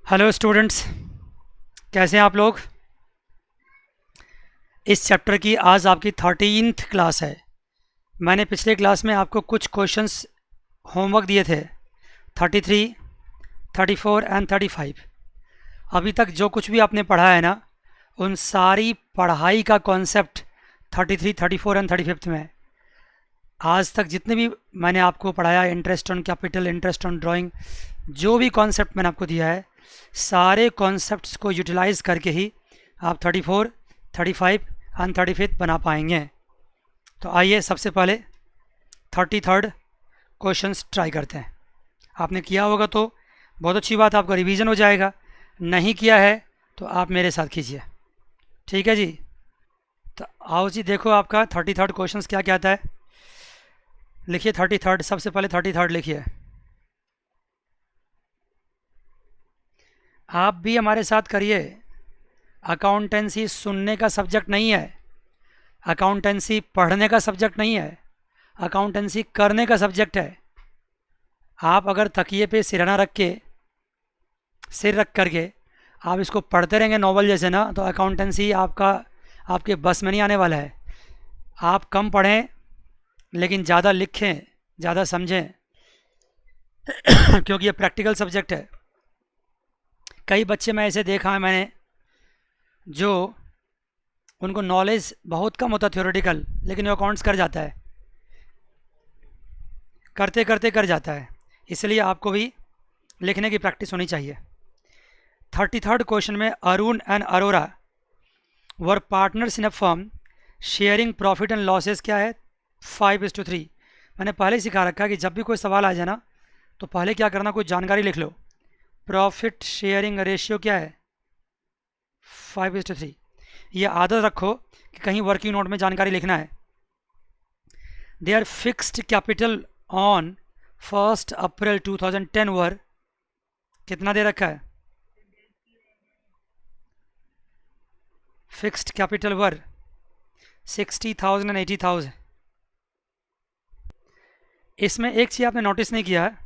Hello students, कैसे हैं आप लोग। इस चैप्टर की आज आपकी 13th क्लास है। मैंने पिछले क्लास में आपको कुछ क्वेश्चंस होमवर्क दिए थे, 33, 34 एंड 35। अभी तक जो कुछ भी आपने पढ़ा है ना, उन सारी पढ़ाई का कॉन्सेप्ट 33, 34 एंड 35 में है। आज तक जितने भी मैंने आपको पढ़ाया, interest on capital, interest on drawing, जो भी कॉन्सेप्ट मैंने आपको दिया है, सारे कॉन्सेप्ट्स को यूटिलाइज करके ही आप 34, 35 एंड 35 बना पाएंगे। तो आइए सबसे पहले 33rd क्वेश्चंस ट्राई करते हैं। आपने किया होगा तो बहुत अच्छी बात, आपका रिवीजन हो जाएगा। नहीं किया है तो आप मेरे साथ कीजिए, ठीक है जी। तो आओ जी, देखो आपका 33rd क्वेश्चंस क्या कहता है। लिखिए 33rd, सबसे पहले 33rd लिखिए। आप भी हमारे साथ करिए। अकाउंटेंसी सुनने का सब्जेक्ट नहीं है, अकाउंटेंसी पढ़ने का सब्जेक्ट नहीं है, अकाउंटेंसी करने का सब्जेक्ट है। आप अगर तकिए पे सिरहाना रख के, सिर रख करके आप इसको पढ़ते रहेंगे नॉवल जैसे ना, तो अकाउंटेंसी आपके बस में नहीं आने वाला है। आप कम पढ़ें लेकिन ज़्यादा लिखें, ज़्यादा समझें क्योंकि ये प्रैक्टिकल सब्जेक्ट है। कई बच्चे मैं ऐसे देखा है मैंने, जो उनको नॉलेज बहुत कम होता थ्योरेटिकल, लेकिन वो अकाउंट्स कर जाता है, करते करते कर जाता है। इसलिए आपको भी लिखने की प्रैक्टिस होनी चाहिए। 33rd क्वेश्चन में Arun and Arora were partners in a firm sharing profit and losses क्या है, 5:3। मैंने पहले ही सिखा रखा है कि जब भी कोई सवाल आ जाए ना, तो पहले क्या करना, कोई जानकारी लिख लो। प्रॉफिट शेयरिंग रेशियो क्या है, 5:3। ये आदत रखो कि कहीं वर्किंग नोट में जानकारी लिखना है। देयर फिक्स्ड कैपिटल ऑन 1 अप्रैल 2010 वर, कितना दे रखा है, फिक्स्ड कैपिटल वर 60,000 एंड 80,000। इसमें एक चीज़ आपने नोटिस नहीं किया है,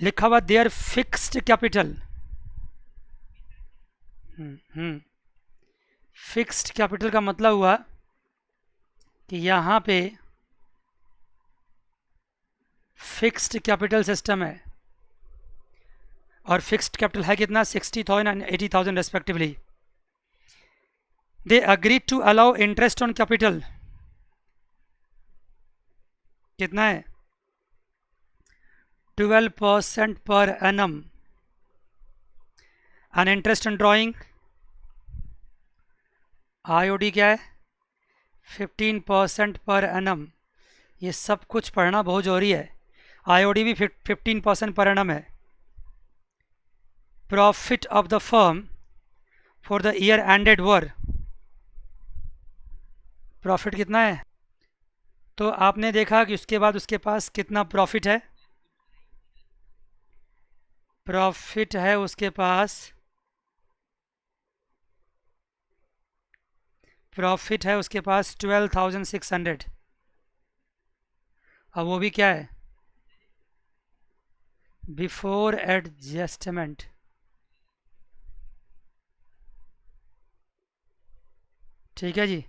लिखा हुआ there fixed capital. Fixed capital का मतलब हुआ कि यहाँ पे फिक्स्ड कैपिटल सिस्टम है, और फिक्स्ड कैपिटल है कितना, 60,000 and 80,000 respectively. They agree to allow interest on capital, कितना है, 12% per annum. And interest on drawing, IOD क्या है, 15% पर एनम। ये सब कुछ पढ़ना बहुत जरूरी है। आईओडी भी 15% पर एनम है। Profit of the firm for the year ended were, profit कितना है, तो आपने देखा कि उसके बाद उसके पास कितना प्रॉफिट है, प्रॉफिट है उसके पास, प्रॉफिट है उसके पास 12,600। अब वो भी क्या है, बिफोर एडजस्टमेंट। ठीक है जी।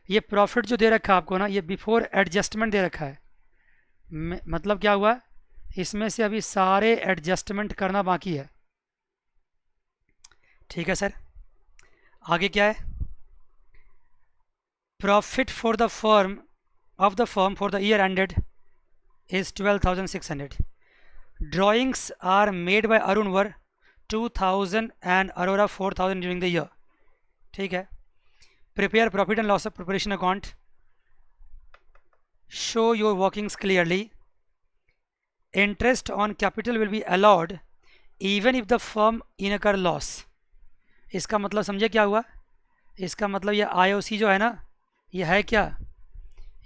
ये प्रॉफिट जो दे रखा है आपको ना, ये बिफोर एडजस्टमेंट दे रखा है। मतलब क्या हुआ, इसमें से अभी सारे एडजस्टमेंट करना बाकी है। ठीक है सर, आगे क्या है, profit for the firm of the firm for the year ended is 12,600। Drawings are made by Arun were 2,000 and Arora 4,000 during the year. ठीक है। Prepare profit and loss of preparation account, show your workings clearly, interest on capital will be allowed even if the firm incur loss. इसका मतलब समझे क्या हुआ, इसका मतलब ये आईओसी जो है ना, ये है क्या,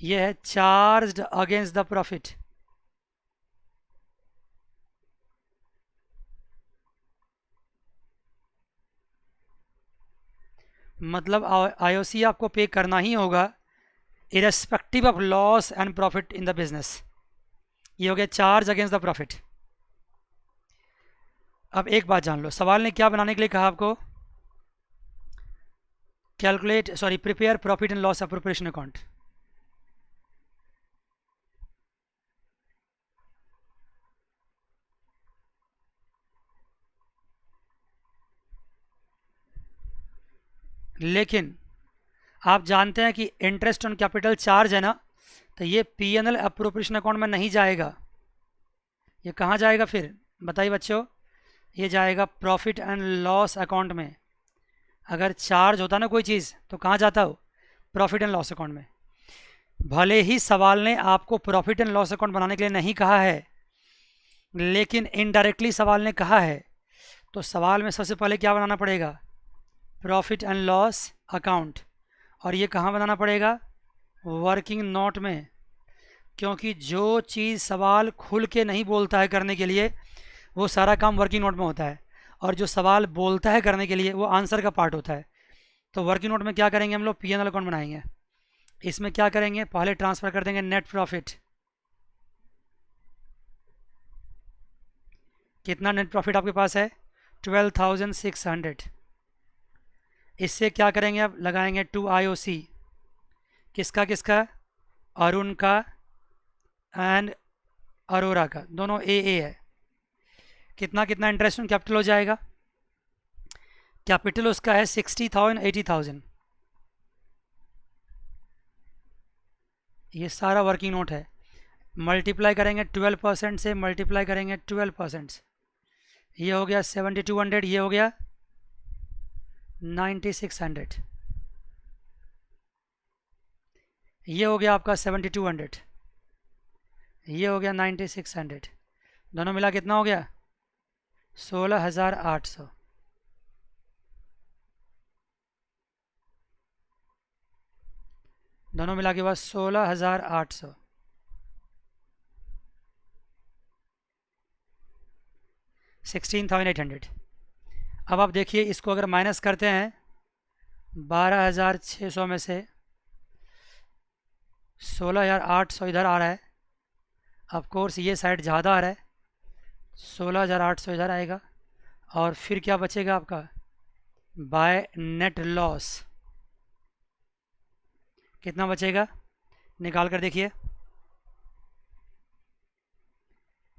ये है चार्ज्ड अगेंस्ट द प्रॉफिट। मतलब आईओसी आपको पे करना ही होगा irrespective of loss and profit in the business. ये हो गया चार्ज अगेंस्ट द प्रॉफिट। अब एक बात जान लो, सवाल ने क्या बनाने के लिए कहा आपको? Prepare profit and loss appropriation account. लेकिन आप जानते हैं कि इंटरेस्ट ऑन कैपिटल चार्ज है ना, तो ये P&L अप्रोप्रिएशन अकाउंट में नहीं जाएगा। ये कहाँ जाएगा फिर बताइए बच्चों? ये जाएगा प्रॉफिट एंड लॉस अकाउंट में। अगर चार्ज होता ना कोई चीज़ तो कहाँ जाता हो? प्रॉफिट एंड लॉस अकाउंट में। भले ही सवाल ने आपको प्रॉफिट एंड लॉस अकाउंट बनाने के लिए नहीं कहा है, लेकिन इनडायरेक्टली सवाल ने कहा है, तो सवाल में सबसे पहले क्या बनाना पड़ेगा? Profit and loss account. और ये कहाँ बनाना पड़ेगा? वर्किंग नोट में। क्योंकि जो चीज़ सवाल खुल के नहीं बोलता है करने के लिए, वो सारा काम वर्किंग नोट में होता है, और जो सवाल बोलता है करने के लिए वो आंसर का पार्ट होता है। तो वर्किंग नोट में क्या करेंगे हम लोग? P&L अकाउंट बनाएंगे। इसमें क्या करेंगे? पहले ट्रांसफ़र कर देंगे नेट प्रॉफिट। कितना नेट प्रॉफिट आपके पास है? 12,600। इससे क्या करेंगे? अब लगाएंगे टू IOC। किसका किसका? अरुण का एंड अरोरा का, दोनों AA है। कितना कितना इंटरेस्ट ऑन कैपिटल हो जाएगा? कैपिटल उसका है 60,000 80,000। ये सारा वर्किंग नोट है। मल्टीप्लाई करेंगे 12% से, मल्टीप्लाई करेंगे 12%। ये हो गया 7200, ये हो गया 9600, ये हो गया आपका 7200, ये हो गया 9600। दोनों मिला कितना हो गया? 16,800। दोनों मिला के बाद 16,800। 16,800। अब आप देखिए, इसको अगर माइनस करते हैं 12,600 में से 16,800 इधर आ रहा है। ऑफ कोर्स ये साइड ज़्यादा आ रहा है, 16,800 इधर आएगा। और फिर क्या बचेगा आपका? बाय नेट लॉस कितना बचेगा? निकाल कर देखिए।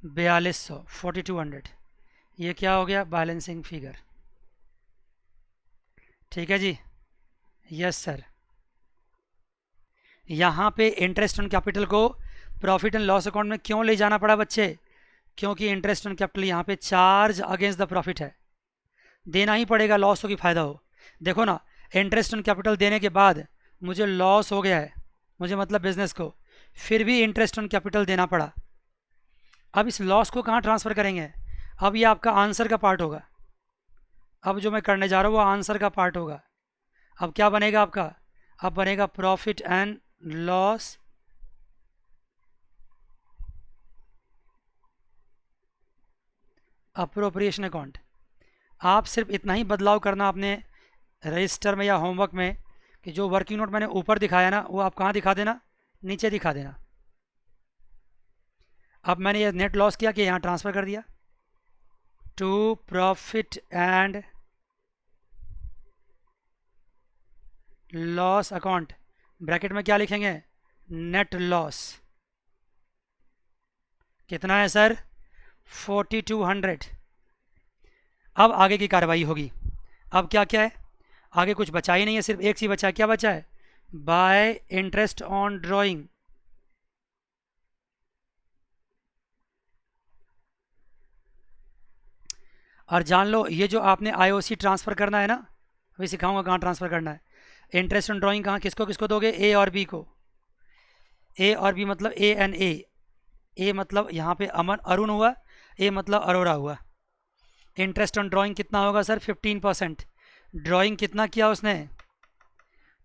4200, 4200। ये क्या हो गया? Balancing figure. ठीक है जी? Yes sir. यहाँ पे इंटरेस्ट ऑन कैपिटल को प्रॉफिट एंड लॉस अकाउंट में क्यों ले जाना पड़ा बच्चे? क्योंकि इंटरेस्ट ऑन कैपिटल यहाँ पे चार्ज अगेंस्ट द प्रॉफिट है, देना ही पड़ेगा, लॉस हो कि फ़ायदा हो। देखो ना, इंटरेस्ट ऑन कैपिटल देने के बाद मुझे लॉस हो गया है, मुझे मतलब बिजनेस को, फिर भी इंटरेस्ट ऑन कैपिटल देना पड़ा। अब इस लॉस को कहाँ ट्रांसफ़र करेंगे? अब ये आपका आंसर का पार्ट होगा। अब जो मैं करने जा रहा हूँ वो आंसर का पार्ट होगा। अब क्या बनेगा आपका? अब बनेगा profit and loss appropriation account. आप सिर्फ इतना ही बदलाव करना अपने रजिस्टर में या होमवर्क में, कि जो वर्किंग नोट मैंने ऊपर दिखाया ना, वो आप कहाँ दिखा देना? नीचे दिखा देना। अब मैंने ये नेट लॉस किया कि यहाँ ट्रांसफ़र कर दिया to profit and loss account. Bracket में क्या लिखेंगे? Net loss. कितना है सर? 4200। अब आगे की कार्रवाई होगी। अब क्या क्या है? आगे कुछ बचा ही नहीं है, सिर्फ एक चीज़ बचा है। क्या बचा है? Bye interest on drawing. और जान लो, ये जो आपने IOC ट्रांसफ़र करना है ना, अभी सिखाऊंगा कहाँ ट्रांसफ़र करना है। इंटरेस्ट ऑन ड्राइंग कहाँ किसको किसको दोगे? A और B को। A और B मतलब ANA। A मतलब यहाँ पे अमन अरुण हुआ, A मतलब अरोरा हुआ। इंटरेस्ट ऑन ड्राइंग कितना होगा सर? 15%। ड्राइंग कितना किया उसने?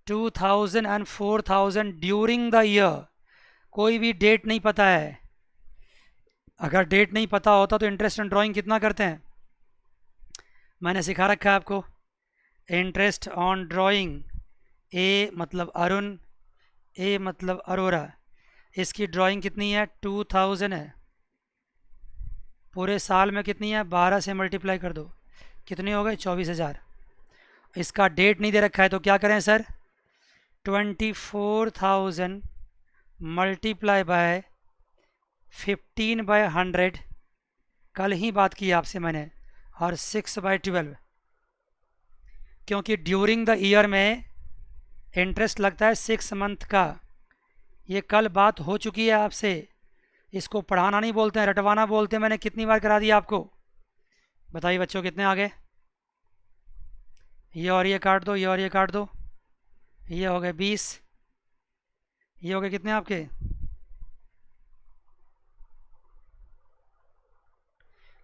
2,000 एंड 4,000 ड्यूरिंग द ईयर। कोई भी डेट नहीं पता है। अगर डेट नहीं पता होता तो इंटरेस्ट ऑन ड्राइंग कितना करते हैं? मैंने सिखा रखा है आपको। इंटरेस्ट ऑन ड्राइंग, A मतलब अरुण, A मतलब अरोरा। इसकी ड्राइंग कितनी है? 2,000 है। पूरे साल में कितनी है, 12 से मल्टीप्लाई कर दो, कितनी हो गई, 24,000। इसका डेट नहीं दे रखा है तो क्या करें सर, 24,000 मल्टीप्लाई बाय 15/100, कल ही बात की आपसे मैंने, और 6/12, क्योंकि ड्यूरिंग द ईयर में इंटरेस्ट लगता है 6 मंथ का। ये कल बात हो चुकी है आपसे, इसको पढ़ाना नहीं बोलते हैं, रटवाना बोलते हैं। मैंने कितनी बार करा दिया आपको, बताइए बच्चों कितने आ गए। ये और ये काट दो, ये और ये काट दो, ये हो गए 20, ये हो गए कितने आपके,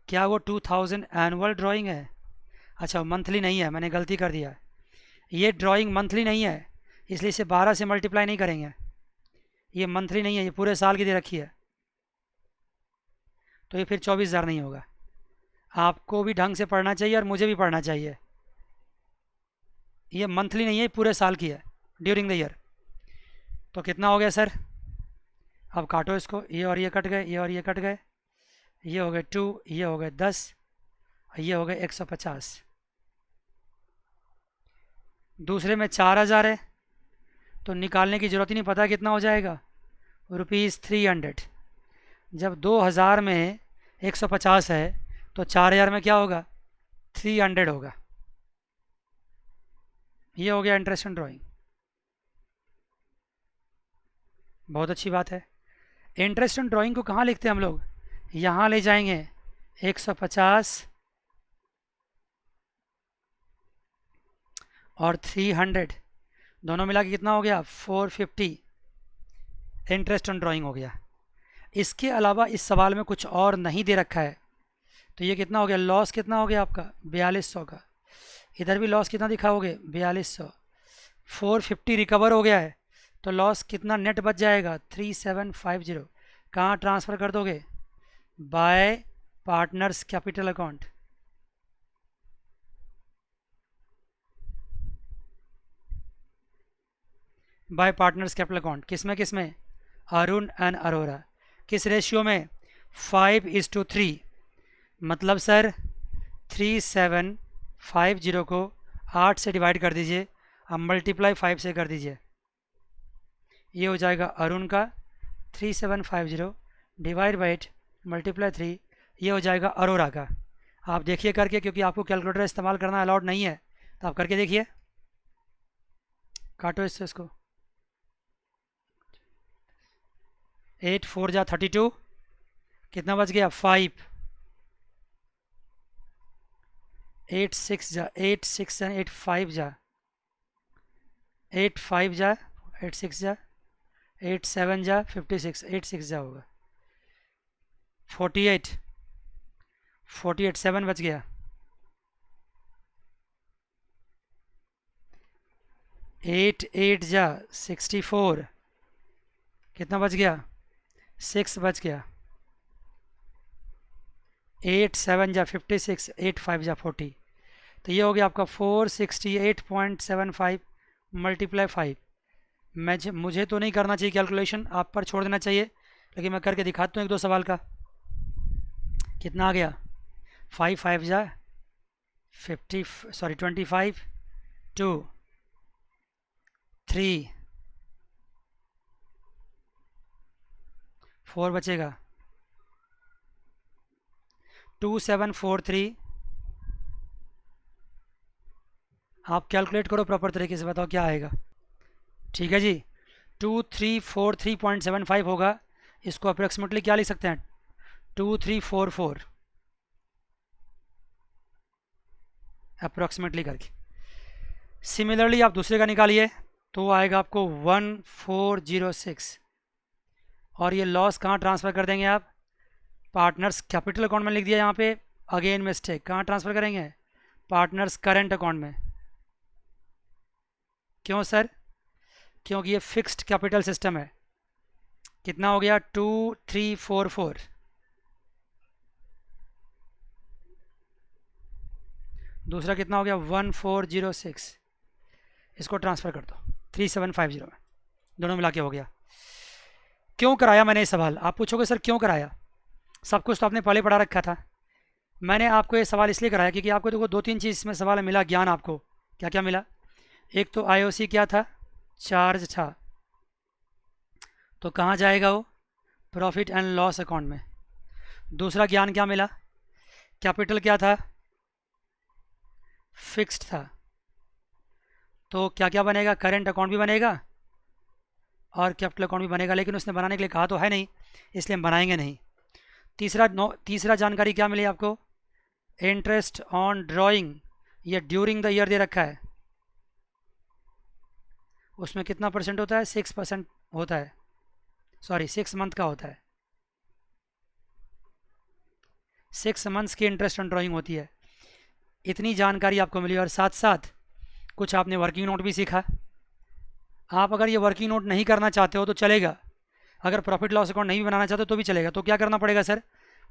क्या वो 2000 एनुअल ड्राइंग है? अच्छा मंथली नहीं है, मैंने गलती कर दिया, ये ड्राइंग मंथली नहीं है, इसलिए इसे 12 से मल्टीप्लाई नहीं करेंगे। ये मंथली नहीं है, ये पूरे साल की दे रखी है, तो ये फिर 24,000 नहीं होगा। आपको भी ढंग से पढ़ना चाहिए और मुझे भी पढ़ना चाहिए। ये मंथली नहीं है, पूरे साल की है, ड्यूरिंग द ईयर। तो कितना हो गया सर, अब काटो इसको, ये और ये कट गए, ये और ये कट गए, ये हो गए 2, ये हो गए 10, ये हो गए 150। दूसरे में 4,000 है, तो निकालने की ज़रूरत ही नहीं, पता कितना हो जाएगा, ₹300। जब 2,000 में 150 है तो 4,000 में क्या होगा, 300 होगा। ये हो गया इंटरेस्ट ऑन ड्राइंग, बहुत अच्छी बात है। इंटरेस्ट ऑन ड्राइंग को कहाँ लिखते हैं हम लोग, यहाँ ले जाएंगे 150 और 300, दोनों मिला के कितना हो गया, 450 इंटरेस्ट ऑन ड्राइंग हो गया। इसके अलावा इस सवाल में कुछ और नहीं दे रखा है, तो ये कितना हो गया, लॉस कितना हो गया आपका, 4200 का। इधर भी लॉस कितना दिखाओगे, 4200। 450 रिकवर हो गया है, तो लॉस कितना नेट बच जाएगा, 3750। कहाँ ट्रांसफ़र कर दोगे, bye partners capital account. Bye partners capital account किस में, अरुण एंड अरोरा। किस रेशियो में, 5:3। मतलब सर 3750 को 8 से डिवाइड कर दीजिए, अब मल्टीप्लाई 5 से कर दीजिए, ये हो जाएगा अरुण का 3750 डिवाइड बाई 8 मल्टीप्लाई 3, ये हो जाएगा अरोरा का। आप देखिए करके, क्योंकि आपको कैलकुलेटर इस्तेमाल करना अलाउड नहीं है, तो आप करके देखिए। काटो इससे इसको, 8 4 जा 32, कितना बच गया 5, 8 6 जा 8 6 जा 8 5 जा 8 5 जा 8 6 जा 8 7 जा 56, 8 6 जा होगा 48, 48 7 बच गया, 8 8 जा 64, कितना बच गया, 6 बच गया, 8 7 जा 56, 8 5 जा 40, तो ये हो गया आपका 468.75 मल्टीप्लाई 5। मुझे तो नहीं करना चाहिए कैलकुलेशन, आप पर छोड़ देना चाहिए, लेकिन मैं करके दिखाता हूँ एक दो सवाल का। कितना आ गया, 5 5 जा 25, 2 3 4 बचेगा, 2743। आप कैलकुलेट करो प्रॉपर तरीके से, बताओ क्या आएगा। ठीक है जी, 2343.75 होगा। इसको अप्रोक्सीमेटली क्या लिख सकते हैं, 2344 अप्रोक्सीमेटली करके। सिमिलरली आप दूसरे का निकालिए, तो वो आएगा आपको 1406, और ये लॉस कहाँ ट्रांसफ़र कर देंगे आप, पार्टनर्स कैपिटल अकाउंट में लिख दिया यहाँ पे, अगेन मिस्टेक, कहाँ ट्रांसफ़र करेंगे, पार्टनर्स करंट अकाउंट में। क्यों सर, क्योंकि ये फिक्स्ड कैपिटल सिस्टम है। कितना हो गया, 2344, दूसरा कितना हो गया 1406, इसको ट्रांसफ़र कर दो 3750 में, दोनों मिला के हो गया। क्यों कराया मैंने ये सवाल, आप पूछोगे सर क्यों कराया। सब कुछ तो आपने पहले पढ़ा रखा था। मैंने आपको ये सवाल इसलिए कराया क्योंकि आपको देखो 2-3 चीज़ इसमें सवाल मिला ज्ञान आपको। क्या क्या मिला? एक तो आईओसी क्या था? चार्ज था। तो कहाँ जाएगा वो? प्रॉफिट एंड लॉस अकाउंट में। दूसरा ज्ञान क्या मिला? कैपिटल क्या था? फिक्स्ड था। तो क्या क्या बनेगा? करेंट अकाउंट भी बनेगा और कैपिटल अकाउंट भी बनेगा, लेकिन उसने बनाने के लिए कहा तो है नहीं, इसलिए हम बनाएंगे नहीं। तीसरा जानकारी क्या मिली आपको? इंटरेस्ट ऑन ड्राइंग, ये ड्यूरिंग द ईयर दे रखा है, उसमें कितना परसेंट होता है? 6% होता है, सॉरी 6 मंथ का होता है। 6 मंथ्स की इंटरेस्ट ऑन ड्राइंग होती है। इतनी जानकारी आपको मिली और साथ साथ कुछ आपने वर्किंग नोट भी सीखा। आप अगर ये वर्किंग नोट नहीं करना चाहते हो तो चलेगा, अगर प्रॉफिट लॉस अकाउंट नहीं बनाना चाहते तो भी चलेगा। तो क्या करना पड़ेगा सर?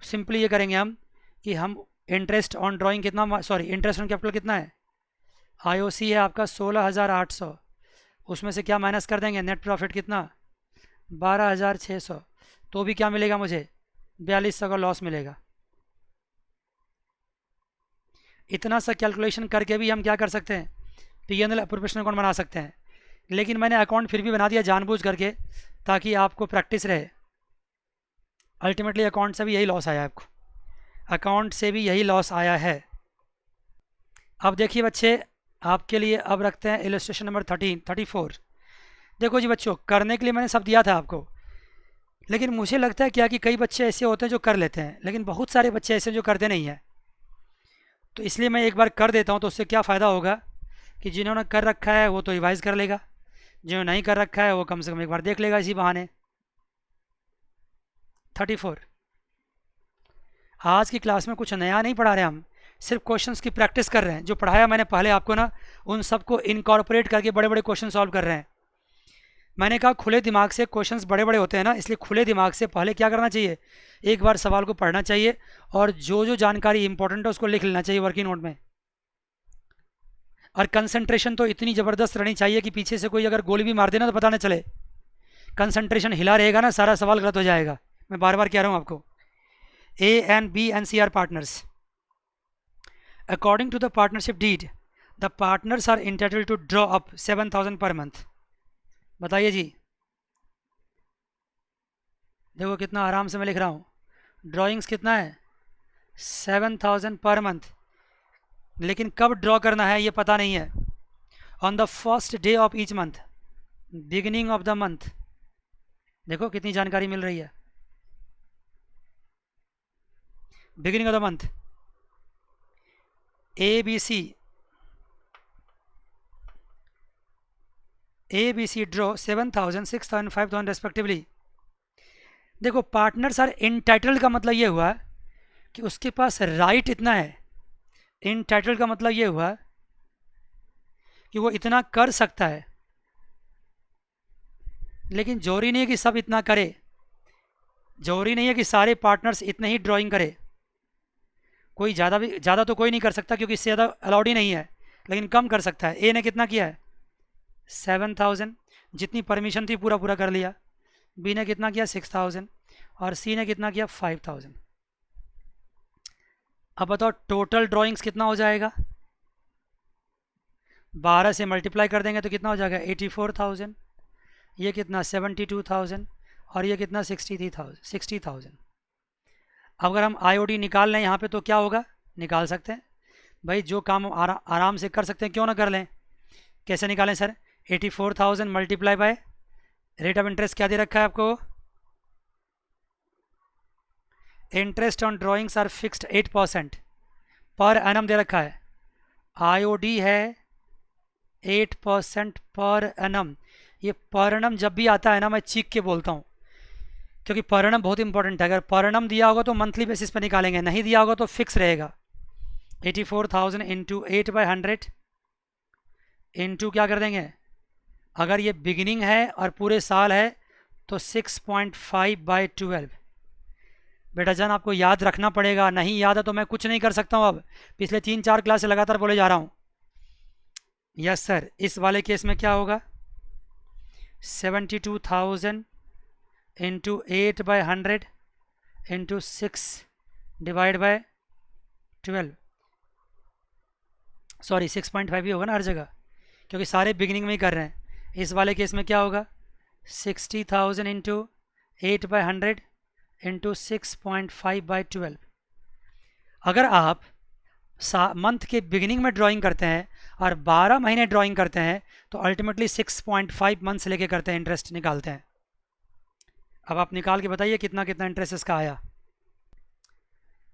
सिंपली ये करेंगे हम कि हम इंटरेस्ट ऑन ड्राइंग कितना, सॉरी इंटरेस्ट ऑन कैपिटल कितना है? आईओसी है आपका 16,800, उसमें से क्या माइनस कर देंगे? नेट प्रॉफिट कितना? 12,600। तो भी क्या मिलेगा मुझे? 4,200 का लॉस मिलेगा। इतना सा कैलकुलेशन करके भी हम क्या कर सकते हैं? P&L प्रोफेशनल अकाउंट बना सकते हैं। लेकिन मैंने अकाउंट फिर भी बना दिया जानबूझ करके ताकि आपको प्रैक्टिस रहे। अल्टीमेटली अकाउंट से भी यही लॉस आया आपको, अकाउंट से भी यही लॉस आया है। अब देखिए बच्चे, आपके लिए अब रखते हैं इलस्ट्रेशन नंबर 34। देखो जी बच्चों, करने के लिए मैंने सब दिया था आपको, लेकिन मुझे लगता है क्या कि कई बच्चे ऐसे होते हैं जो कर लेते हैं, लेकिन बहुत सारे बच्चे ऐसे जो करते नहीं हैं। तो इसलिए मैं एक बार कर देता हूँ, तो उससे क्या फ़ायदा होगा कि जिन्होंने कर रखा है वो तो रिवाइज़ कर लेगा, जिन्होंने नहीं कर रखा है वो कम से कम एक बार देख लेगा इसी बहाने। 34। आज की क्लास में कुछ नया नहीं पढ़ा रहे हम, सिर्फ क्वेश्चंस की प्रैक्टिस कर रहे हैं। जो पढ़ाया मैंने पहले आपको ना, उन सबको इनकॉर्पोरेट करके बड़े बड़े क्वेश्चन सॉल्व कर रहे हैं। मैंने कहा खुले दिमाग से क्वेश्चंस बड़े बड़े होते हैं ना, इसलिए खुले दिमाग से पहले क्या करना चाहिए? एक बार सवाल को पढ़ना चाहिए और जो जो जानकारी इंपॉर्टेंट है उसको लिख लेना चाहिए वर्किंग नोट में। और कंसंट्रेशन तो इतनी ज़बरदस्त रहनी चाहिए कि पीछे से कोई अगर गोली भी मार देना तो पता ना चले। कंसंट्रेशन हिला रहेगा ना, सारा सवाल गलत हो जाएगा। मैं बार बार कह रहा हूँ आपको। A and B and C are partners. According to the partnership deed, the partners are entitled to draw up 7,000 per month. बताइए जी, देखो कितना आराम से मैं लिख रहा हूँ। ड्राइंग्स कितना है? 7,000 पर मंथ। लेकिन कब ड्रॉ करना है ये पता नहीं है। On the first day of each month, beginning of the month. देखो कितनी जानकारी मिल रही है। Beginning of the month, ABC draw 7,000, 6,000, 5,000 respectively. देखो पार्टनर्स आर इनटाइटल्ड का मतलब ये हुआ कि उसके पास राइट इतना है। इनटाइटल्ड का मतलब ये हुआ कि वो इतना कर सकता है, लेकिन जरूरी नहीं है कि सब इतना करे। जरूरी नहीं है कि सारे पार्टनर्स इतने ही ड्राइंग करे। कोई ज़्यादा तो कोई नहीं कर सकता क्योंकि इससे ज़्यादा अलाउड ही नहीं है, लेकिन कम कर सकता है। ए ने कितना किया है? 7,000, जितनी परमिशन थी पूरा पूरा कर लिया। बी ने कितना किया? 6,000। और सी ने कितना किया? 5,000। अब बताओ टोटल ड्राइंग्स कितना हो जाएगा? 12 से मल्टीप्लाई कर देंगे तो कितना हो जाएगा? 84,000। ये कितना? 72,000। और ये कितना? 60,000। अगर हम आईओडी निकाल लें यहाँ पे तो क्या होगा? निकाल सकते हैं भाई, जो काम हम आराम से कर सकते हैं क्यों ना कर लें। कैसे निकालें sir? 84,000 multiply by rate of interest क्या दे रखा है आपको? Interest on drawings are fixed 8% per annum दे रखा है। आईओडी है 8% पर एनम। ये पर एनम जब भी आता है ना मैं चीख के बोलता हूँ, क्योंकि पर एनम बहुत इंपॉर्टेंट है। अगर पर एनम दिया होगा तो मंथली बेसिस पर निकालेंगे, नहीं दिया होगा तो फिक्स रहेगा। 84,000 इंटू 8/100 इंटू क्या कर देंगे? अगर ये बिगिनिंग है और पूरे साल है तो 6.5/12। बेटा जान आपको याद रखना पड़ेगा, नहीं याद है तो मैं कुछ नहीं कर सकता हूँ। अब पिछले 3-4 क्लास से लगातार बोले जा रहा हूँ। यस सर, इस वाले केस में क्या होगा? 72,000 into 8/100 into 6 divide by 12, sorry 6.5 ही होगा ना हर जगह, क्योंकि सारे बिगिनिंग में ही कर रहे हैं। इस वाले केस में क्या होगा, 60,000 इंटू 8/100 इंटू 6.5/12। अगर आप मंथ के बिगिनिंग में ड्राइंग करते हैं और 12 महीने ड्राइंग करते हैं तो अल्टीमेटली 6.5 मंथ से लेके करते हैं, इंटरेस्ट निकालते हैं। अब आप निकाल के बताइए कितना कितना इंटरेस्ट इसका आया।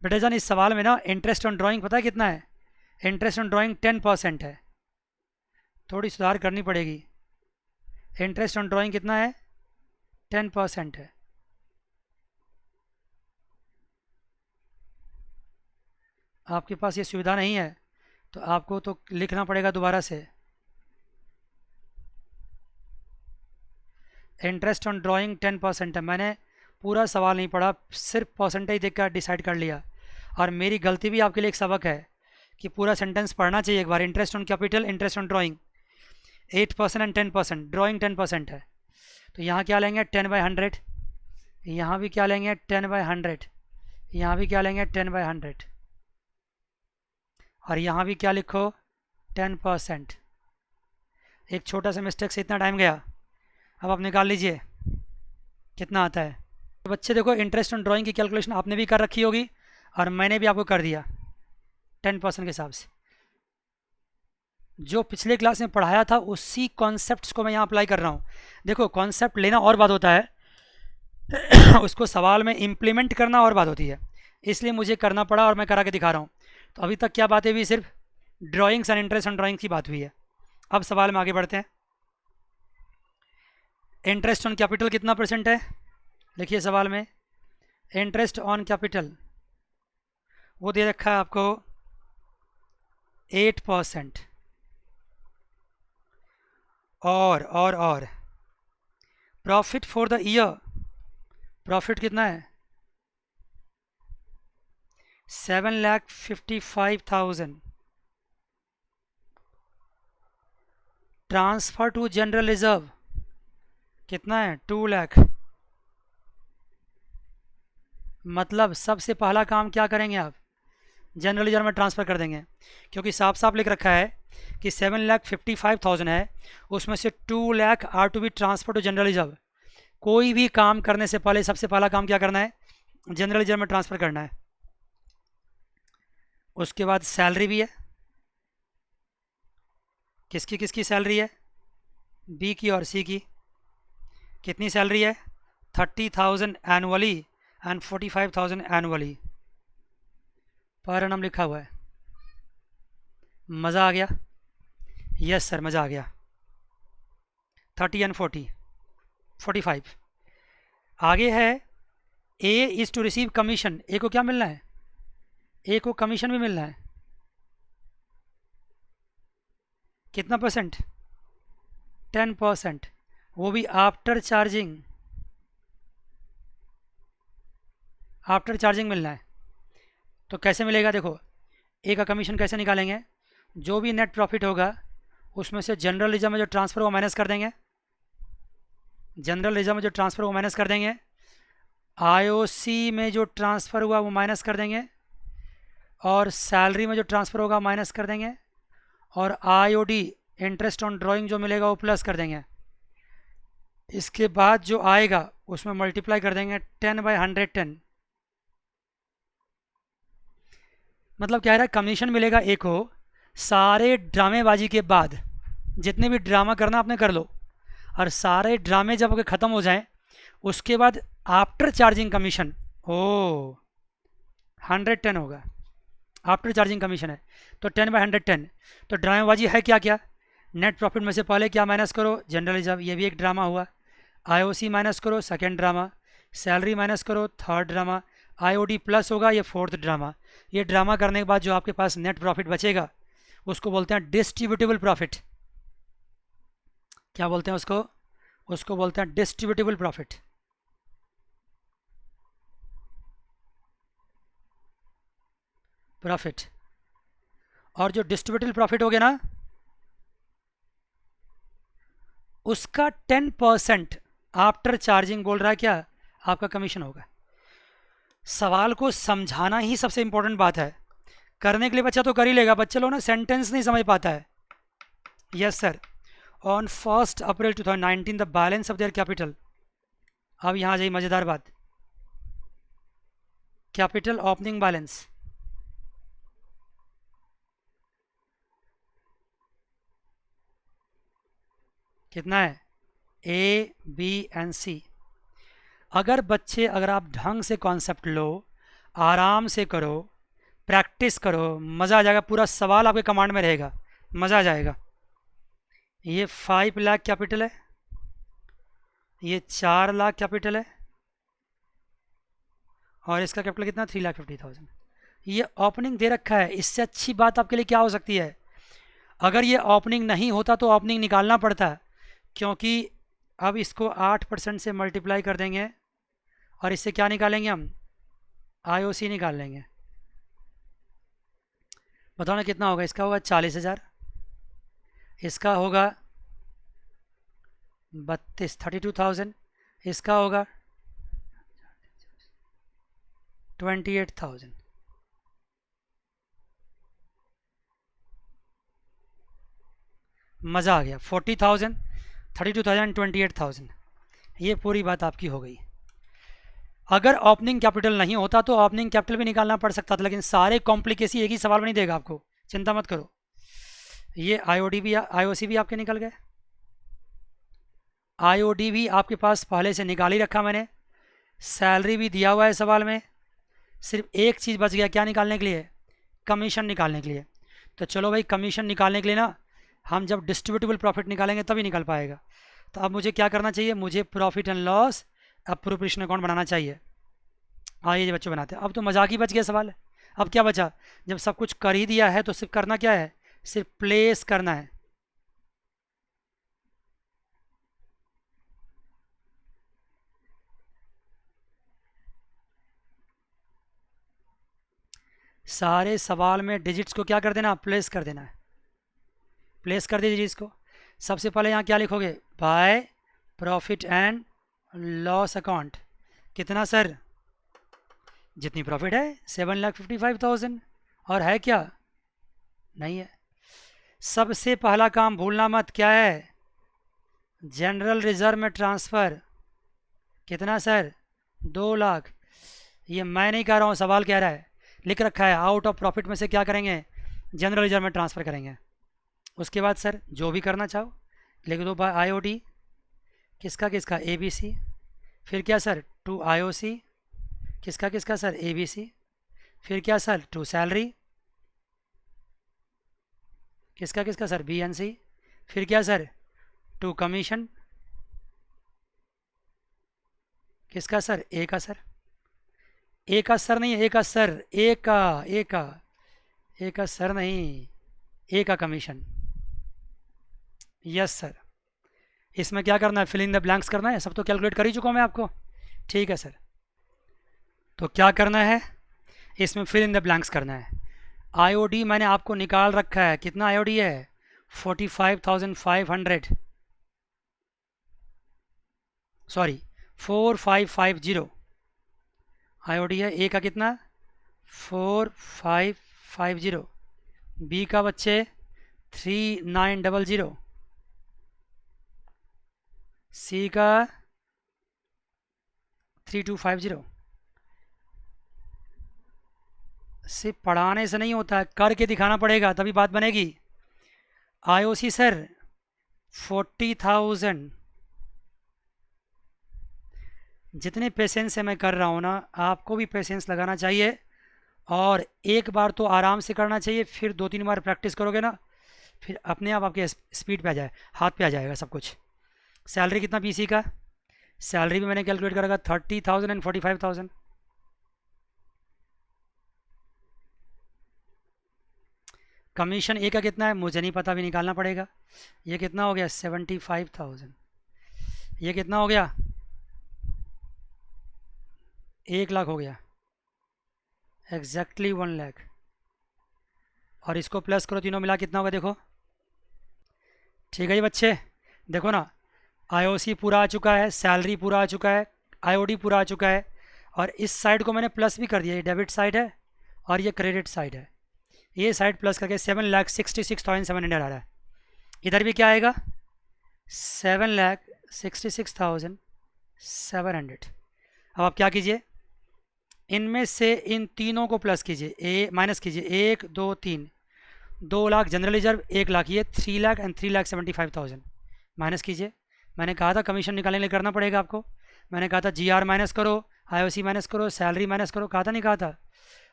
बेटा जान इस सवाल में ना इंटरेस्ट ऑन ड्राइंग पता है कितना है, इंटरेस्ट ऑन ड्राइंग 10% है, थोड़ी सुधार करनी पड़ेगी। इंटरेस्ट ऑन ड्राइंग कितना है, 10% है। आपके पास ये सुविधा नहीं है तो आपको तो लिखना पड़ेगा दोबारा से। इंटरेस्ट ऑन ड्राइंग 10% है। मैंने पूरा सवाल नहीं पढ़ा, सिर्फ परसेंटेज देखकर डिसाइड कर लिया। और मेरी गलती भी आपके लिए एक सबक है कि पूरा सेंटेंस पढ़ना चाहिए एक बार। Interest on capital, interest on drawing 8% and 10%, drawing 10% है। तो यहाँ क्या लेंगे 10/100, यहाँ भी क्या लेंगे 10/100, यहाँ भी क्या लेंगे 10/100, और यहाँ भी क्या लिखो 10%। एक छोटा सा मिस्टेक से इतना टाइम गया। अब आप निकाल लीजिए कितना आता है। तो बच्चे देखो इंटरेस्ट ऑन ड्राइंग की कैलकुलेशन आपने भी कर रखी होगी और मैंने भी आपको कर दिया 10% के हिसाब से। जो पिछले क्लास में पढ़ाया था उसी कॉन्सेप्ट्स को मैं यहाँ अप्लाई कर रहा हूँ। देखो कॉन्सेप्ट लेना और बात होता है उसको सवाल में इम्प्लीमेंट करना और बात होती है, इसलिए मुझे करना पड़ा और मैं करा के दिखा रहा हूँ। तो अभी तक क्या बातें हुई, सिर्फ drawings and interest on drawing की बात हुई है। अब सवाल में आगे बढ़ते हैं। इंटरेस्ट ऑन कैपिटल कितना परसेंट है, लिखिए सवाल में। इंटरेस्ट ऑन कैपिटल वो दे रखा है आपको 8%। और profit for the year, profit कितना है 7,55,000। ट्रांसफर टू जनरल रिजर्व कितना है 2 लाख। मतलब सबसे पहला काम क्या करेंगे आप, जनरल रिजर्व में ट्रांसफ़र कर देंगे, क्योंकि साफ साफ लिख रखा है कि 7,55,000 है, उसमें से 2 lakh are to be transfer to general reserve. कोई भी काम करने से पहले सबसे पहला काम क्या करना है, जनरल रिजर्व में ट्रांसफ़र करना है। उसके बाद सैलरी भी है, किसकी किसकी सैलरी है, बी की और सी की। कितनी सैलरी है 30,000 annually and 45,000 annually. Per annum लिखा हुआ है। मज़ा आ गया, यस सर मज़ा आ गया। 30 एंड 40, 45। आगे है A is to receive commission. A को क्या मिलना है, ए को कमीशन भी मिलना है। कितना परसेंट 10%, वो भी आफ्टर चार्जिंग, आफ्टर चार्जिंग मिलना है। तो कैसे मिलेगा, देखो ए का कमीशन कैसे निकालेंगे, जो भी नेट प्रॉफिट होगा उसमें से जनरल रिजर्व में जो ट्रांसफ़र वो माइनस कर देंगे, जनरल रिजर्व में जो ट्रांसफ़र वो माइनस कर देंगे, आईओसी में जो ट्रांसफ़र हुआ वो माइनस कर देंगे, और सैलरी में जो ट्रांसफ़र होगा माइनस कर देंगे, और आईओडी इंटरेस्ट ऑन ड्राइंग जो मिलेगा वो प्लस कर देंगे। इसके बाद जो आएगा उसमें मल्टीप्लाई कर देंगे 10/110। मतलब क्या है, कमीशन मिलेगा ए को सारे ड्रामेबाजी के बाद। जितने भी ड्रामा करना आपने कर लो, और सारे ड्रामे जब आपके ख़त्म हो जाएं उसके बाद आफ्टर चार्जिंग कमीशन 110 होगा। आफ्टर चार्जिंग कमीशन है तो 10/110। तो ड्रामेबाजी है क्या क्या, नेट प्रॉफिट में से पहले क्या माइनस करो, जनरल रिजर्व, ये भी एक ड्रामा हुआ। आईओसी माइनस करो, सेकेंड ड्रामा। सैलरी माइनस करो, थर्ड ड्रामा। आईओडी प्लस होगा, ये फोर्थ ड्रामा। ये ड्रामा करने के बाद जो आपके पास नेट प्रॉफिट बचेगा उसको बोलते हैं डिस्ट्रीब्यूटेबल प्रॉफिट। क्या बोलते हैं उसको, उसको बोलते हैं डिस्ट्रीब्यूटेबल प्रॉफिट। प्रॉफिट, और जो डिस्ट्रीब्यूटेबल प्रॉफिट हो गया ना उसका 10% आफ्टर चार्जिंग बोल रहा है क्या, आपका कमीशन होगा। सवाल को समझाना ही सबसे इंपॉर्टेंट बात है। करने के लिए बच्चा तो कर ही लेगा, बच्चे लोग ना सेंटेंस नहीं समझ पाता है। Yes sir, on 1 April 2019 the balance of their capital. अब यहाँ जाइए मज़ेदार बात, कैपिटल ओपनिंग बैलेंस कितना है? ए बी एंड सी। अगर आप ढंग से कॉन्सेप्ट लो, आराम से करो, प्रैक्टिस करो, मज़ा आ जाएगा। पूरा सवाल आपके कमांड में रहेगा, मज़ा आ जाएगा। ये 5 लाख कैपिटल है, ये 4 लाख कैपिटल है, और इसका कैपिटल कितना? 3,50,000। ये ओपनिंग दे रखा है, इससे अच्छी बात आपके लिए क्या हो सकती है? अगर ये ओपनिंग नहीं होता तो ओपनिंग निकालना पड़ता, क्योंकि अब इसको 8% से मल्टीप्लाई कर देंगे और इससे क्या निकालेंगे हम? आईओसी निकाल लेंगे। बताओ ना कितना होगा? इसका होगा 40,000, इसका होगा 32,000, इसका होगा 28,000। मज़ा आ गया। 40,000, 32,000, 28,000, ये पूरी बात आपकी हो गई। अगर ओपनिंग कैपिटल नहीं होता तो ओपनिंग कैपिटल भी निकालना पड़ सकता था, लेकिन सारे कॉम्प्लिकेसी एक ही सवाल में नहीं देगा आपको, चिंता मत करो। ये आईओडी भी, आईओसी भी आपके निकल गए। आईओडी भी आपके पास पहले से निकाल ही रखा मैंने, सैलरी भी दिया हुआ है सवाल में। सिर्फ एक चीज़ बच गया, क्या निकालने के लिए? कमीशन निकालने के लिए। तो चलो भाई, कमीशन निकालने के लिए ना हम जब डिस्ट्रीब्यूटेबल प्रॉफिट निकालेंगे तभी निकल पाएगा। तो अब मुझे क्या करना चाहिए? मुझे profit and loss appropriation account बनाना चाहिए। आइए ये बच्चों बनाते हैं। अब तो मजाक ही बच गया सवाल। अब क्या बचा? जब सब कुछ कर ही दिया है तो सिर्फ करना क्या है? सिर्फ प्लेस करना है। सारे सवाल में डिजिट्स को क्या कर देना? प्लेस कर देना है। प्लेस कर दीजिए इसको। सबसे पहले यहाँ क्या लिखोगे? By profit and loss account. कितना सर? जितनी प्रॉफिट है 7,55,000। और है क्या? नहीं है। सबसे पहला काम भूलना मत, क्या है? जनरल रिजर्व में ट्रांसफ़र। कितना सर? 2 लाख। ये मैं नहीं कह रहा हूँ, सवाल कह रहा है, लिख रखा है। आउट ऑफ प्रॉफिट में से क्या करेंगे? जनरल रिजर्व में ट्रांसफ़र करेंगे। उसके बाद सर जो भी करना चाहो लिख दो, बाय आईओडी। किसका किसका? एबीसी। फिर क्या सर? To IOC. किसका किसका सर? एबीसी। फिर क्या सर? To salary. किसका किसका सर? बीएनसी। फिर क्या सर? To commission. किसका सर? ए का सर। ए का सर नहीं, ए का सर, ए का, ए का, ए का सर नहीं, ए का कमीशन। Yes sir. इसमें क्या करना है? फिल इन द ब्लैंक्स करना है। सब तो कैलकुलेट कर ही चुका हूँ मैं आपको। ठीक है सर। तो क्या करना है? इसमें फिल इन द ब्लैंक्स करना है। आईओडी मैंने आपको निकाल रखा है। कितना आईओडी है? 45,500, सॉरी 4550 आईओडी है। ए का कितना? 4550। बी का बच्चे 3900। सी का 3250। सिर्फ पढ़ाने से नहीं होता है, करके दिखाना पड़ेगा तभी बात बनेगी। IOC sir 40,000। जितने पेशेंस से मैं कर रहा हूँ ना, आपको भी पेशेंस लगाना चाहिए, और एक बार तो आराम से करना चाहिए, फिर 2-3 बार प्रैक्टिस करोगे ना, फिर अपने आप आपके स्पीड पे आ जाए, हाथ पे आ जाएगा सब कुछ। सैलरी कितना पीसी का? सैलरी भी मैंने कैलकुलेट करेगा 30,000 एंड 45,000। कमीशन ए का कितना है? मुझे नहीं पता, भी निकालना पड़ेगा। ये कितना हो गया? 75,000। ये कितना हो गया? 1 लाख हो गया, एग्जैक्टली 1 लाख। और इसको प्लस करो, तीनों मिला कितना होगा? देखो। ठीक है जी बच्चे, देखो ना, आईओसी पूरा आ चुका है, सैलरी पूरा आ चुका है, आईओडी पूरा आ चुका है। और इस साइड को मैंने प्लस भी कर दिया, ये डेबिट साइड है और ये क्रेडिट साइड है। ये साइड प्लस करके 7,66,700 आ रहा है। इधर भी क्या आएगा 7,66,700। अब आप क्या कीजिए, इनमें से इन तीनों को प्लस कीजिए, माइनस कीजिए, 1 2 3, 2 लाख जनरल रिजर्व, 1 लाख, ये 3 लाख एंड 3,75,000 माइनस कीजिए। मैंने कहा था कमीशन निकालने के लिए करना पड़ेगा आपको, मैंने कहा था GR माइनस करो, IOC माइनस करो, सैलरी माइनस करो, कहा था नहीं कहा था,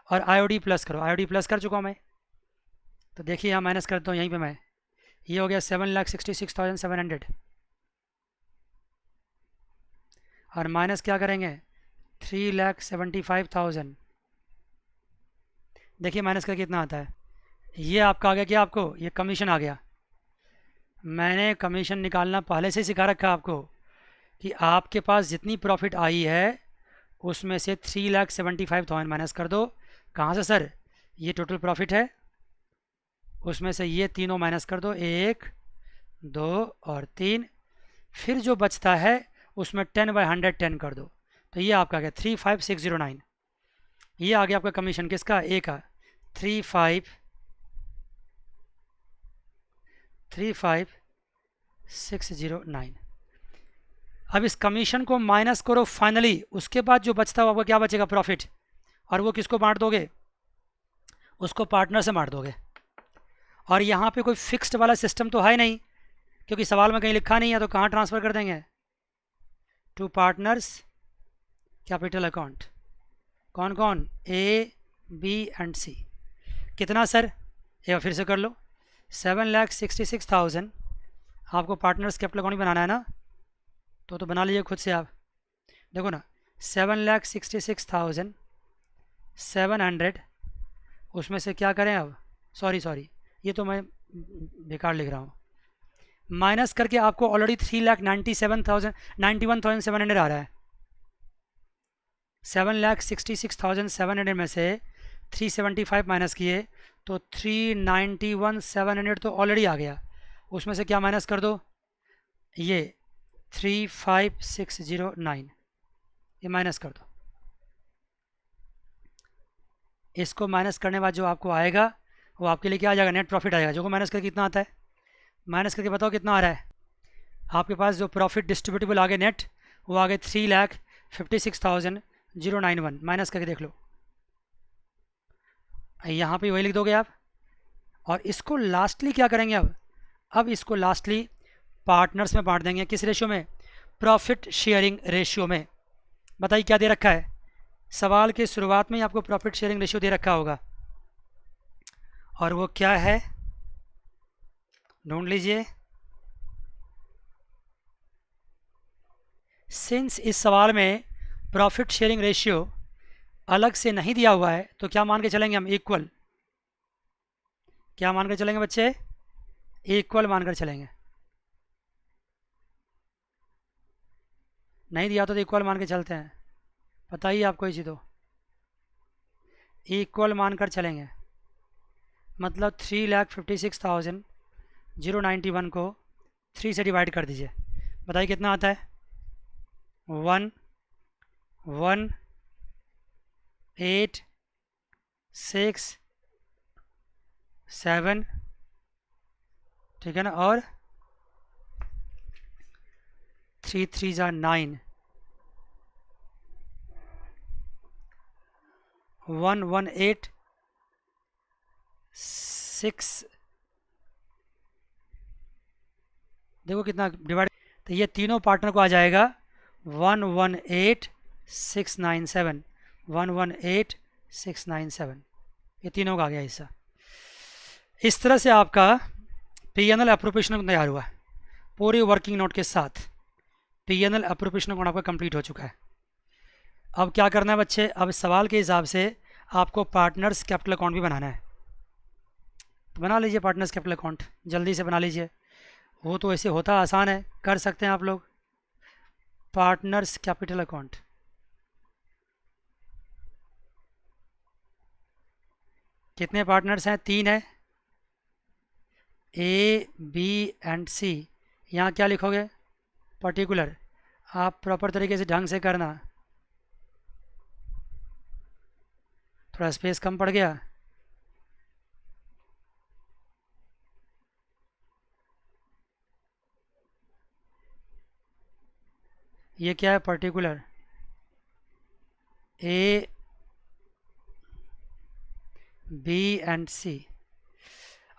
और IOD प्लस करो। IOD प्लस कर चुका हूँ मैं, तो देखिए यहाँ माइनस करता हूँ यहीं पे मैं, ये हो गया 7,66,700 और माइनस क्या करेंगे 3,75,000। देखिए माइनस करके कितना आता है, ये आपका आ गया, क्या आपको ये कमीशन आ गया। मैंने कमीशन निकालना पहले से सिखा रखा आपको कि आपके पास जितनी प्रॉफिट आई है उसमें से 3,75,000 माइनस कर दो। कहाँ से सर, ये टोटल प्रॉफिट है, उसमें से ये तीनों माइनस कर दो, 1 2 और 3, फिर जो बचता है उसमें 10/110 कर दो, तो ये आपका आ गया 35,609। ये आ गया आपका कमीशन किसका, ए का, 35,609। अब इस कमीशन को माइनस करो फाइनली, उसके बाद जो बचता है आपका क्या बचेगा प्रॉफिट, और वो किसको बांट दोगे, उसको पार्टनर से बांट दोगे। और यहाँ पे कोई फिक्स्ड वाला सिस्टम तो है नहीं, क्योंकि सवाल में कहीं लिखा नहीं है, तो कहाँ ट्रांसफ़र कर देंगे, टू पार्टनर्स कैपिटल अकाउंट। कौन कौन, A B एंड C। कितना सर, एक बार फिर से कर लो, 7,66,000 आपको पार्टनर्स कैपिटल अकाउंट बनाना है ना, तो बना लीजिए खुद से आप। देखो ना 7,66,700, उसमें से क्या करें अब, सॉरी ये तो मैं बेकार लिख रहा हूँ, माइनस करके आपको ऑलरेडी 3,97,91,700 आ रहा है। 7,66,700 में से 375 माइनस किए तो 391,700 तो ऑलरेडी आ गया, उसमें से क्या माइनस कर दो, ये 35,609, ये माइनस कर दो। इसको माइनस करने बाद जो आपको आएगा वो आपके लिए क्या आ जाएगा, नेट प्रॉफिट आएगा। जो को माइनस करके कितना आता है, माइनस करके बताओ कितना आ रहा है आपके पास। जो प्रॉफिट डिस्ट्रीब्यूटेबल आ गए नेट, वो आ गए 3,56,091, माइनस करके देख लो, यहाँ पे वही लिख दोगे आप। और इसको लास्टली क्या करेंगे अब इसको लास्टली पार्टनर्स में बांट देंगे, किस रेशियो में, प्रॉफिट शेयरिंग रेशियो में। बताइए क्या दे रखा है, सवाल के शुरुआत में ही आपको प्रॉफिट शेयरिंग रेशियो दे रखा होगा, और वो क्या है ढूंढ लीजिए। सिंस इस सवाल में प्रॉफिट शेयरिंग रेशियो अलग से नहीं दिया हुआ है, तो क्या मान के चलेंगे हम, इक्वल। क्या मान कर चलेंगे बच्चे, इक्वल मानकर चलेंगे। नहीं दिया तो इक्वल मान के चलते हैं, बताइए आप कोई चीज़ तो, इक्वल मानकर चलेंगे। मतलब 3,56,091 को 3 से डिवाइड कर दीजिए, बताइए कितना आता है, 1 1 8 6 7, ठीक है ना, और 3 3 जा 9, 1 1 8 6, देखो कितना डिवाइड, तो ये तीनों पार्टनर को आ जाएगा 118,697, 118,697, ये तीनों का आ गया हिस्सा। इस तरह से आपका PNL अप्रोप्रिएशन तैयार हुआ है पूरी वर्किंग नोट के साथ। PNL अप्रोप्रिएशन अकाउंट आपका कंप्लीट हो चुका है। अब क्या करना है बच्चे, अब सवाल के हिसाब से आपको पार्टनर्स कैपिटल अकाउंट भी बनाना है, तो बना लीजिए पार्टनर्स कैपिटल अकाउंट, जल्दी से बना लीजिए। वो तो ऐसे होता आसान है, कर सकते हैं आप लोग। पार्टनर्स कैपिटल अकाउंट, कितने पार्टनर्स हैं, 3 है, A B एंड C। यहाँ क्या लिखोगे, पर्टिकुलर, आप प्रॉपर तरीके से ढंग से करना। थोड़ा स्पेस कम पड़ गया। ये क्या है? पर्टिकुलर ए बी एंड सी।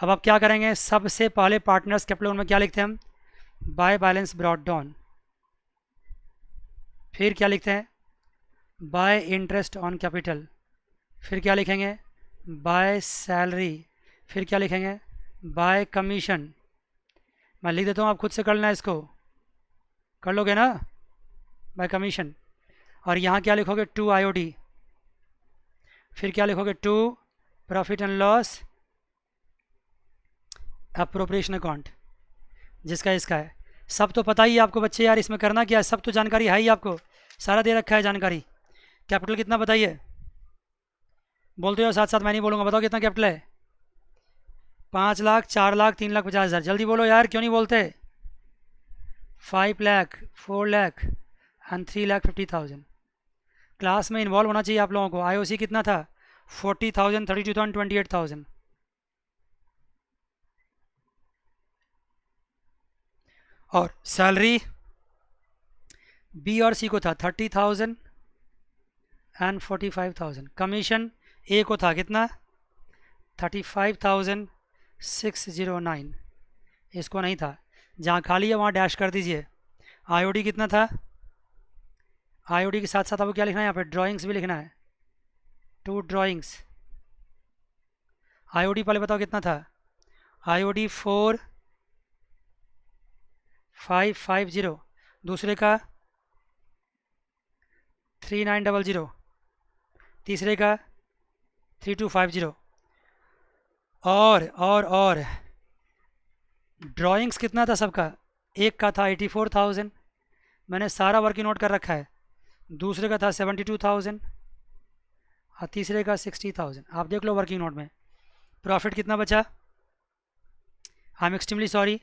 अब आप क्या करेंगे? सबसे पहले पार्टनर्स कैपिटल में क्या लिखते हैं हम? By balance brought down. फिर क्या लिखते हैं? Bye interest on capital. फिर क्या लिखेंगे? By salary. फिर क्या लिखेंगे? Bye commission. मैं लिख देता हूँ, आप खुद से कर लेना, इसको कर लोगे ना? By commission. और यहाँ क्या लिखोगे? To IOD. फिर क्या लिखोगे? To profit and loss appropriation account, जिसका इसका है। सब तो पता ही है आपको बच्चे यार, इसमें करना क्या है? सब तो जानकारी है ही आपको, सारा दे रखा है जानकारी। कैपिटल कितना बताइए? बोलते हो साथ साथ, मैं नहीं बोलूँगा, बताओ कितना कैपिटल है? 5 लाख, 4 लाख, 3,50,000। जल्दी बोलो यार, क्यों नहीं बोलते? 5 लाख, 4 लाख एंड 3,50,000। क्लास में इन्वॉल्व होना चाहिए आप लोगों को। आईओसी कितना था? 40,000, 32,000, 28,000। और सैलरी बी और सी को था 30,000 एंड 45,000। कमीशन ए को था कितना? 35,609। इसको नहीं था, जहाँ खाली है वहाँ डैश कर दीजिए। आईओडी कितना था? आईओडी के साथ साथ आपको क्या लिखना है यहाँ पे? ड्राइंग्स भी लिखना है। 2 ड्राइंग्स। आईओडी पहले बताओ कितना था? आईओडी 4,550। दूसरे का 3,900। तीसरे का 3,250। और ड्राइंग्स कितना था सबका? एक का था 84,000, मैंने सारा वर्किंग नोट कर रखा है। दूसरे का था 72,000 और तीसरे का 60,000। आप देख लो वर्किंग नोट में। प्रॉफिट कितना बचा? I am extremely sorry,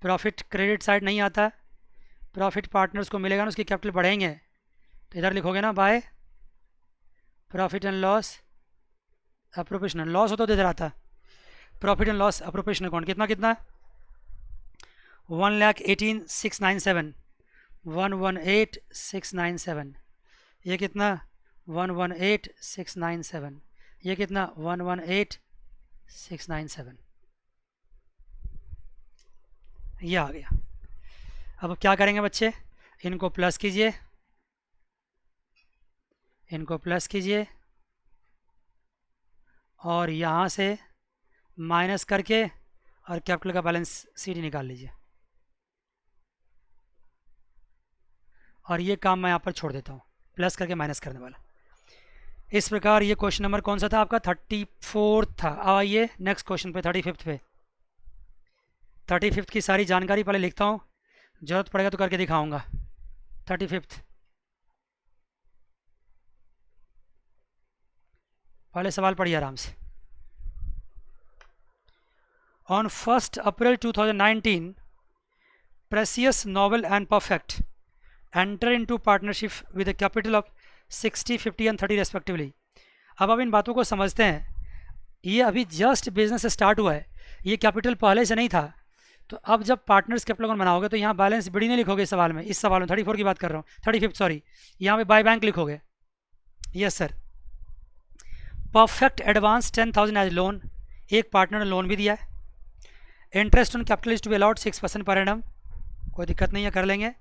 profit credit side नहीं आता। प्रॉफिट पार्टनर्स को मिलेगा ना, उसकी कैपिटल बढ़ेंगे। तो इधर लिखोगे ना, by profit and loss appropriation. Loss होता तो इधर आता। Profit and loss appropriation account कितना कितना? 1,18,697। 118,697। ये कितना? 118,697। ये कितना? 118,697। ये आ गया। अब क्या करेंगे बच्चे? इनको प्लस कीजिए, इनको प्लस कीजिए और यहाँ से माइनस करके और कैपिटल का बैलेंस शीट निकाल लीजिए। और ये काम मैं यहाँ पर छोड़ देता हूँ, प्लस करके माइनस करने वाला। इस प्रकार ये क्वेश्चन नंबर कौन सा था आपका? 34 था। अब आइए नेक्स्ट क्वेश्चन पे, 35 पे। 35 की सारी जानकारी पहले लिखता हूँ, जरूरत पड़ेगा तो करके दिखाऊंगा। 35 पहले सवाल पढ़िए आराम से। On 1st April 2019, Precious, Novel and Perfect enter into partnership with a capital of 60, 50 and 30 respectively। अब आप इन बातों को समझते हैं। ये अभी जस्ट बिजनेस स्टार्ट हुआ है, ये कैपिटल पहले से नहीं था। तो अब जब पार्टनर्स कैपिटल अकाउंट बनाओगे तो यहाँ बैलेंस बड़ी नहीं लिखोगे इस सवाल में। इस सवाल में 34 की बात कर रहा हूँ, 35 सॉरी। यहाँ पे बाय बैंक लिखोगे। Yes sir. Perfect advance 10,000 as loan, एक पार्टनर ने लोन भी दिया है। Interest on capital is to be allowed 6% पर एनम, कोई दिक्कत नहीं है, कर लेंगे।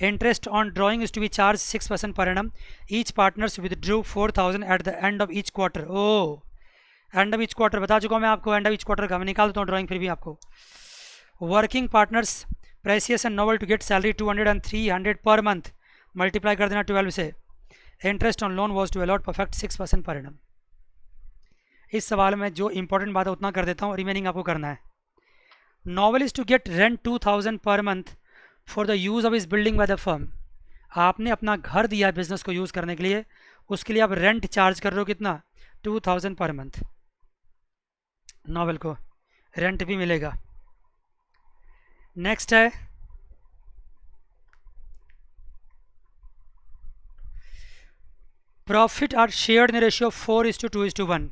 Interest on drawing is to be charged 6% पर annum. Each partners withdrew 4,000 at the end of each quarter. ओ, एंड ऑफ ईच क्वार्टर बता चुका हूँ मैं आपको। एंड ऑफ ईच क्वार्टर का मैं निकाल देता हूँ ड्राइंग फिर भी आपको। Working partners precious and novel to get salary 200 and 300 per month, multiply कर देना 12 से। Interest on loan was to allowed perfect 6% per annum. इस सवाल में जो इंपॉर्टेंट बात है उतना कर देता हूँ, रिमेनिंग आपको करना है। Novel is to get rent 2,000 per month for the use of इस बिल्डिंग बाय द फर्म। आपने अपना घर दिया है बिजनेस को यूज़ करने के लिए, उसके लिए आप रेंट चार्ज कर रहे हो कितना? 2,000 पर मंथ। नॉवल को रेंट भी मिलेगा। नेक्स्ट है profit are shared in ratio 4:2:1,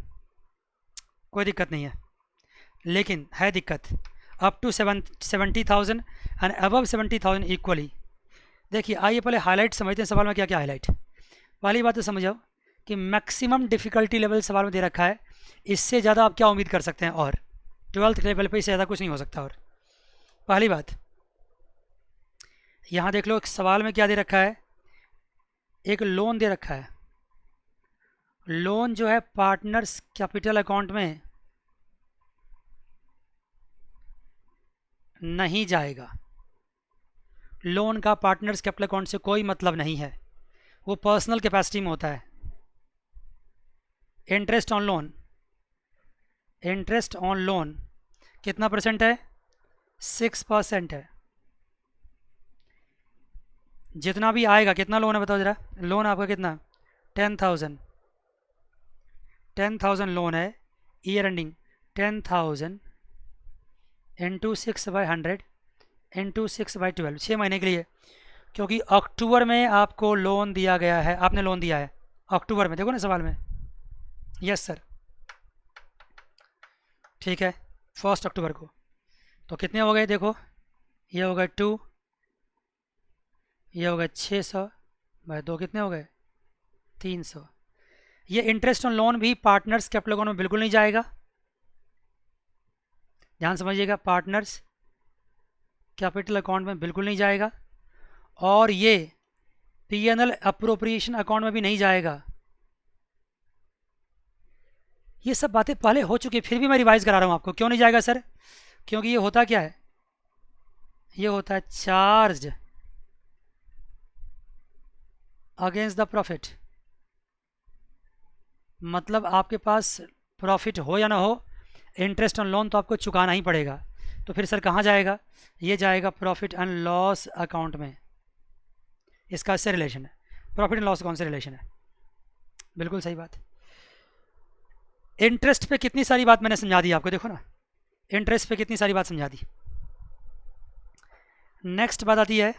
कोई दिक्कत नहीं है, लेकिन है दिक्कत up to 70,000 and above 70,000 equally. देखिए आइए पहले हाईलाइट समझते हैं सवाल में क्या क्या हाईलाइट। पहली बात तो समझो कि मैक्सिमम डिफ़िकल्टी लेवल सवाल में दे रखा है, इससे ज़्यादा आप क्या उम्मीद कर सकते हैं, और 12th लेवल पे इससे ज़्यादा कुछ नहीं हो सकता। और पहली बात यहाँ देख लो सवाल में क्या दे रखा है, एक लोन दे रखा है। लोन जो है पार्टनर्स कैपिटल अकाउंट में नहीं जाएगा। लोन का पार्टनर्स कैपिटल अकाउंट से कोई मतलब नहीं है, वो पर्सनल कैपेसिटी में होता है। Interest on loan, interest on loan कितना परसेंट है, 6% है। जितना भी आएगा, कितना लोन है बताओ जरा, लोन आपका कितना, 10,000 लोन है, ईयर एंडिंग 10,000 इंटू 6/100 इंटू 6/12, 6 महीने के लिए, क्योंकि अक्टूबर में आपको लोन दिया गया है, आपने लोन दिया है अक्टूबर में, देखो ना सवाल में, यस सर, ठीक है 1 अक्टूबर को। तो कितने हो गए देखो, ये हो गए 2, ये हो गए 600/2, कितने हो गए 300। ये इंटरेस्ट ऑन लोन भी पार्टनर्स कैपिटल अकाउंट में बिल्कुल नहीं जाएगा, ध्यान समझिएगा, पार्टनर्स कैपिटल अकाउंट में बिल्कुल नहीं जाएगा, और ये पीएनएल अप्रोप्रिएशन अकाउंट में भी नहीं जाएगा। ये सब बातें पहले हो चुकी है, फिर भी मैं रिवाइज करा रहा हूँ आपको। क्यों नहीं जाएगा सर, क्योंकि ये होता क्या है, ये होता है चार्ज अगेंस्ट द प्रॉफिट। मतलब आपके पास प्रॉफिट हो या ना हो, इंटरेस्ट ऑन लोन तो आपको चुकाना ही पड़ेगा। तो फिर सर कहाँ जाएगा, ये जाएगा प्रॉफिट एंड लॉस अकाउंट में, इसका इससे रिलेशन है, प्रॉफिट एंड लॉस अकाउंट से रिलेशन है, बिल्कुल सही बात। इंटरेस्ट पे कितनी सारी बात मैंने समझा दी आपको, देखो ना इंटरेस्ट पे कितनी सारी बात समझा दी। नेक्स्ट बात आती है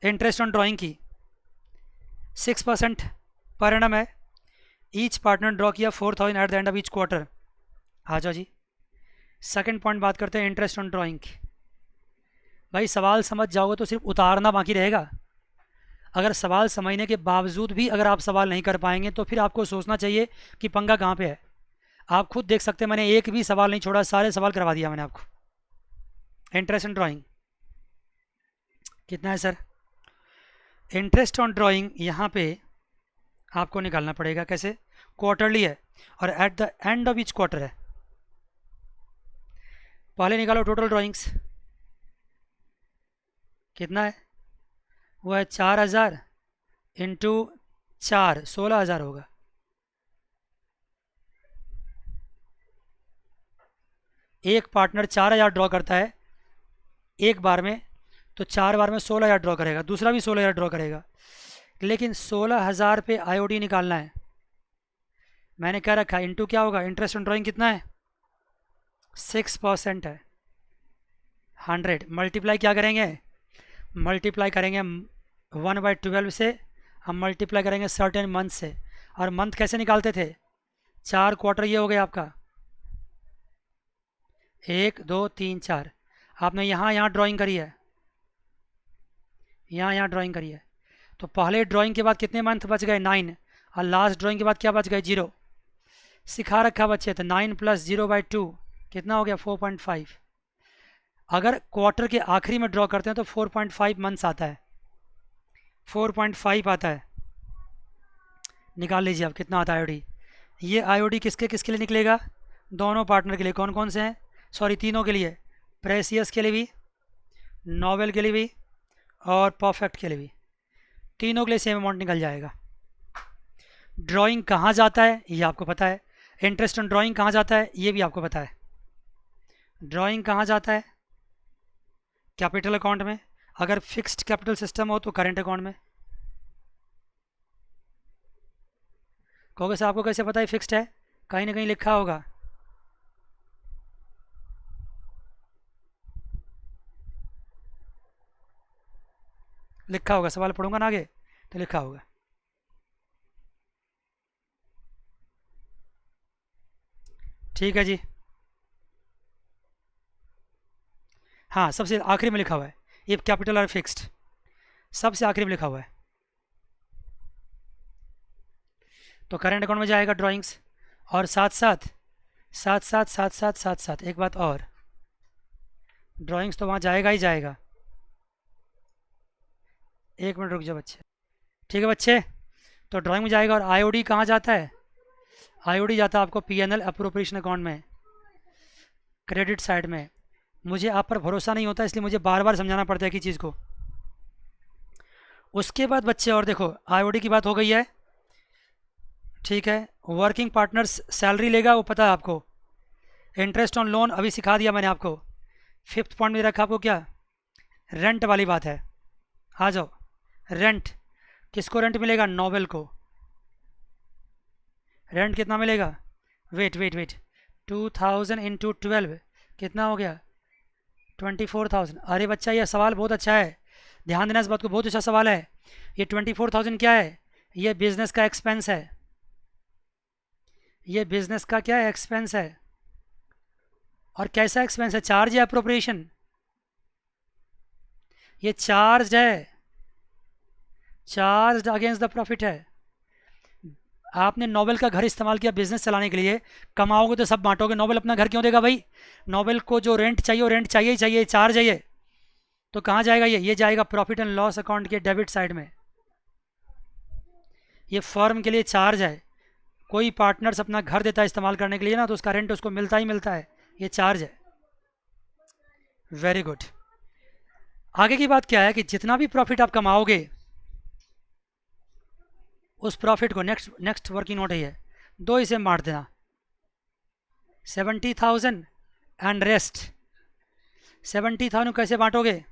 इंटरेस्ट ऑन ड्राइंग की, 6% पर एनम है। ईच पार्टनर ड्रॉ किया 4,000 at the end of each quarter. आ जाओ जी, सेकंड पॉइंट बात करते हैं इंटरेस्ट ऑन ड्राइंग की। भाई सवाल समझ जाओगे तो सिर्फ उतारना बाकी रहेगा। अगर सवाल समझने के बावजूद भी अगर आप सवाल नहीं कर पाएंगे तो फिर आपको सोचना चाहिए कि पंगा कहाँ पे है। आप खुद देख सकते हैं, मैंने एक भी सवाल नहीं छोड़ा, सारे सवाल करवा दिया मैंने आपको। इंटरेस्ट ऑन ड्राइंग कितना है सर, इंटरेस्ट ऑन ड्राइंग यहाँ पे आपको निकालना पड़ेगा, कैसे, क्वार्टरली है और eight the end of each quarter है। पहले निकालो टोटल ड्राइंग्स, कितना है, वो है 4,000 इंटू 4, 16,000 होगा। एक पार्टनर 4,000 ड्रॉ करता है एक बार में, तो 4 बार में 16,000 ड्रॉ करेगा, दूसरा भी 16,000 ड्रॉ करेगा, लेकिन 16,000 पे आईओडी निकालना है। मैंने क्या रखा, इंटू क्या होगा, इंटरेस्ट ऑन ड्राइंग कितना है, 6% है, 100 मल्टीप्लाई क्या करेंगे, मल्टीप्लाई करेंगे 1/12 से, हम मल्टीप्लाई करेंगे सर्टेन मंथ से। और मंथ कैसे निकालते थे, 4 क्वार्टर, ये हो गया आपका 1 2 3 4। आपने यहाँ यहाँ ड्राइंग करी है, यहाँ ड्राइंग करी है, तो पहले ड्राइंग के बाद कितने मंथ बच गए, 9, और लास्ट ड्राइंग के बाद क्या बच गए, 0। सिखा रखा बच्चे, तो 9 + 0/2 कितना हो गया, 4.5। अगर क्वार्टर के आखिरी में ड्रॉ करते हैं तो 4.5 मंथ्स आता है, 4.5 आता है। निकाल लीजिए अब कितना आता है आईओडी। ये आईओडी किसके किसके लिए निकलेगा, दोनों पार्टनर के लिए। कौन कौन से हैं, सॉरी तीनों के लिए, प्रेसियस के लिए भी, नोवेल के लिए भी, और परफेक्ट के लिए भी, तीनों के लिए सेम अमाउंट निकल जाएगा। ड्राइंग कहाँ जाता है ये आपको पता है, इंटरेस्ट ऑन ड्राइंग कहाँ जाता है ये भी आपको पता है। ड्राइंग कहाँ जाता है, कैपिटल अकाउंट में, अगर फिक्स्ड कैपिटल सिस्टम हो तो करेंट अकाउंट में। कहोगे सर आपको कैसे पता है फिक्स्ड है, कहीं ना कहीं लिखा होगा, लिखा होगा, सवाल पढ़ूंगा ना आगे तो लिखा होगा। ठीक है जी। हाँ, सबसे आखिरी में लिखा हुआ है इफ कैपिटल आर फिक्स्ड, सबसे आखिरी में लिखा हुआ है। तो करेंट अकाउंट में जाएगा ड्राइंग्स, और साथ साथ साथ साथ साथ साथ साथ साथ एक बात और, ड्राइंग्स तो वहाँ जाएगा ही जाएगा। एक मिनट रुक जाओ बच्चे। ठीक है बच्चे, तो ड्राइंग में जाएगा, और आईओडी कहाँ जाता है? आईओडी जाता है आपको पीएनएल अप्रोप्रिएशन अकाउंट में, क्रेडिट साइड में। मुझे आप पर भरोसा नहीं होता, इसलिए मुझे बार बार समझाना पड़ता है कि चीज़ को। उसके बाद बच्चे और देखो, आईओडी की बात हो गई है, ठीक है। वर्किंग पार्टनर्स सैलरी लेगा, वो पता है आपको। इंटरेस्ट ऑन लोन अभी सिखा दिया मैंने आपको। फिफ्थ पॉइंट में रखा आपको क्या, रेंट वाली बात है। आ जाओ, रेंट किसको रेंट मिलेगा? नोबेल को। रेंट कितना मिलेगा? वेट वेट वेट, 2000 इंटू 12 कितना हो गया? 24,000। अरे बच्चा, ये सवाल बहुत अच्छा है, ध्यान देना इस बात को, बहुत अच्छा सवाल है। ये 24,000 क्या है? ये बिजनेस का एक्सपेंस है। ये बिजनेस का क्या है? एक्सपेंस है। और कैसा एक्सपेंस है? चार्ज या अप्रोप्रिएशन? ये चार्ज है, चार्ज अगेंस्ट द प्रॉफिट है। आपने नोबेल का घर इस्तेमाल किया बिजनेस चलाने के लिए, कमाओगे तो सब बांटोगे। नोबेल अपना घर क्यों देगा भाई? नोबेल को जो रेंट चाहिए वो रेंट चाहिए ही चाहिए, चार्ज है ये। तो कहाँ जाएगा ये जाएगा प्रॉफिट एंड लॉस अकाउंट के डेबिट साइड में। ये फर्म के लिए चार्ज है। कोई पार्टनर्स अपना घर देता है इस्तेमाल करने के लिए ना, तो उसका रेंट उसको मिलता ही मिलता है, ये चार्ज है। Very good. आगे की बात क्या है कि जितना भी प्रॉफिट आप कमाओगे, उस प्रॉफिट को नेक्स्ट वर्किंग नोट है, दो इसे बांट देना, 70,000 एंड रेस्ट। 70,000 कैसे बांटोगे?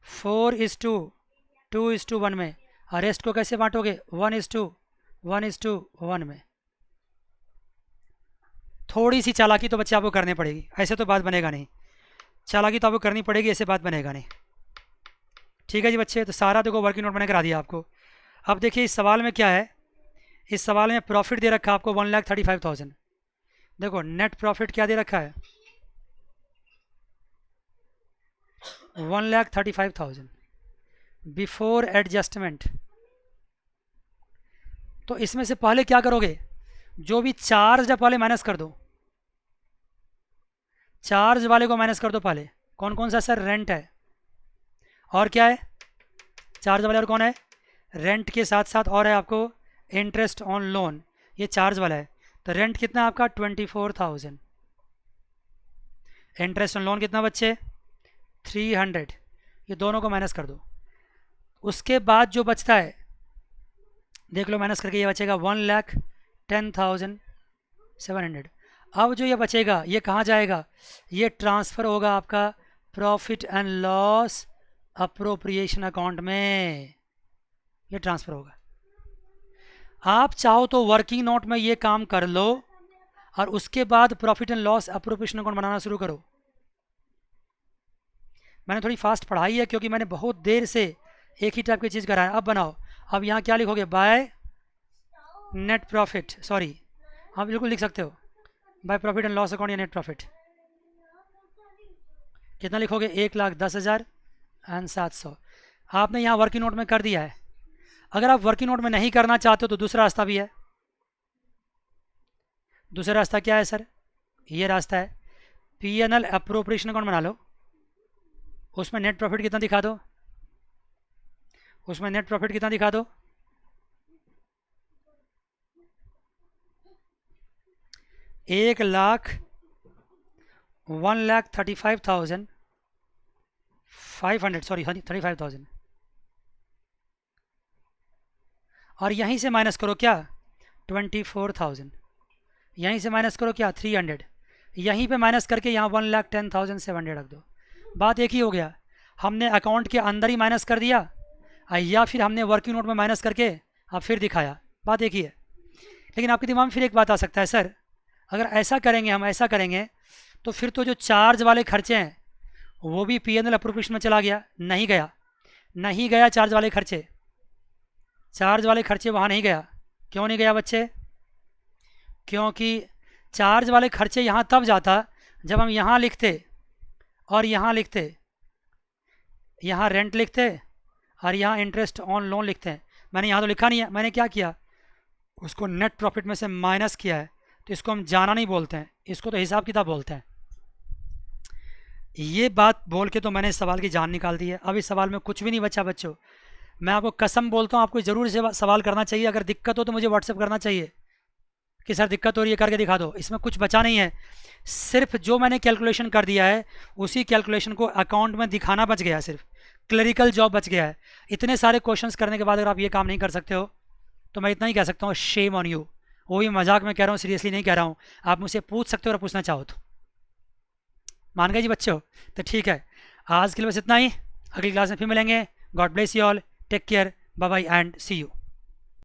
4:2:1 में। और रेस्ट को कैसे बांटोगे? 1:1:1 में। थोड़ी सी चालाकी तो बच्चे आपको करनी पड़ेगी, ऐसे तो बात बनेगा नहीं। चालाकी तो आपको करनी पड़ेगी, ऐसे बात बनेगा नहीं। ठीक है जी बच्चे, तो सारा देखो वर्किंग नोट मैंने करा दिया आपको। अब देखिए इस सवाल में क्या है, इस सवाल में प्रॉफिट दे रखा है आपको 1,35,000। देखो नेट प्रॉफिट क्या दे रखा है? 1,35,000 बिफोर एडजस्टमेंट। तो इसमें से पहले क्या करोगे? जो भी चार्ज है पहले माइनस कर दो, चार्ज वाले को माइनस कर दो पहले। कौन कौन सा सर? रेंट है, और क्या है? चार्ज वाले और कौन है? रेंट के साथ साथ और है आपको इंटरेस्ट ऑन लोन, ये चार्ज वाला है। तो रेंट कितना है आपका? 24,000। इंटरेस्ट ऑन लोन कितना बच्चे? 300। ये दोनों को माइनस कर दो। उसके बाद जो बचता है देख लो, माइनस करके ये बचेगा 1,10,700। अब जो ये बचेगा ये कहाँ जाएगा? ये ट्रांसफ़र होगा आपका profit and loss appropriation account में, ये ट्रांसफ़र होगा। आप चाहो तो वर्किंग नोट में ये काम कर लो, और उसके बाद profit and loss appropriation account बनाना शुरू करो। मैंने थोड़ी फास्ट पढ़ाई है क्योंकि मैंने बहुत देर से एक ही टाइप की चीज़ कराया। अब बनाओ, अब यहाँ क्या लिखोगे? बाय नेट प्रॉफिट, सॉरी हाँ बिल्कुल लिख सकते हो, by profit and loss account या नेट प्रॉफिट। कितना लिखोगे? 1,10,700। आपने यहाँ वर्किंग नोट में कर दिया है। अगर आप वर्किंग नोट में नहीं करना चाहते हो तो दूसरा रास्ता भी है। दूसरा रास्ता क्या है सर? ये रास्ता है, पीएनएल अप्रोप्रिएशन अकाउंट बना लो, उसमें नेट प्रॉफिट कितना दिखा दो, उसमें नेट प्रॉफिट कितना दिखा दो? 1,35,500, सॉरी 35,000। और यहीं से माइनस करो क्या? 24,000। यहीं से माइनस करो क्या? 300। यहीं पे माइनस करके यहाँ 1,10,700 रख दो। बात एक ही हो गया, हमने अकाउंट के अंदर ही माइनस कर दिया, या फिर हमने वर्किंग नोट में माइनस करके अब फिर दिखाया, बात एक ही है। लेकिन आपके दिमाग में फिर एक बात आ सकता है, सर अगर ऐसा करेंगे, हम ऐसा करेंगे तो फिर तो जो चार्ज वाले खर्चे हैं वो भी पीएनएल अप्रोप्रिएशन में चला गया। नहीं गया, नहीं गया चार्ज वाले खर्चे, चार्ज वाले खर्चे वहाँ नहीं गया। क्यों नहीं गया बच्चे? क्योंकि चार्ज वाले खर्चे यहाँ तब जाता जब हम यहाँ लिखते और यहाँ लिखते, यहाँ रेंट लिखते और यहाँ इंटरेस्ट ऑन लोन लिखते हैं। मैंने यहाँ तो लिखा नहीं है, मैंने क्या किया, उसको नेट प्रॉफिट में से माइनस किया है। तो इसको हम जाना नहीं बोलते हैं, इसको तो हिसाब किताब बोलते हैं। ये बात बोल के तो मैंने इस सवाल की जान निकाल दी है। अब इस सवाल में कुछ भी नहीं बचा बच्चों। मैं आपको कसम बोलता हूँ, आपको ज़रूर से सवाल करना चाहिए। अगर दिक्कत हो तो मुझे व्हाट्सएप करना चाहिए कि सर दिक्कत हो रही है, करके दिखा दो। इसमें कुछ बचा नहीं है, सिर्फ जो मैंने कैलकुलेशन कर दिया है उसी कैलकुलेशन को अकाउंट में दिखाना बच गया, सिर्फ क्लरिकल जॉब बच गया है। इतने सारे क्वेश्चंस करने के बाद अगर आप ये काम नहीं कर सकते हो तो मैं इतना ही कह सकता हूँ, शेम ऑन यू। वो भी मजाक में कह रहा हूँ, सीरियसली नहीं कह रहा हूँ। आप मुझसे पूछ सकते हो और पूछना चाहो तो। मान गए जी बच्चों? तो ठीक है, आज के लिए बस इतना ही। अगली क्लास में फिर मिलेंगे। God bless you all, take care, bye bye and see you.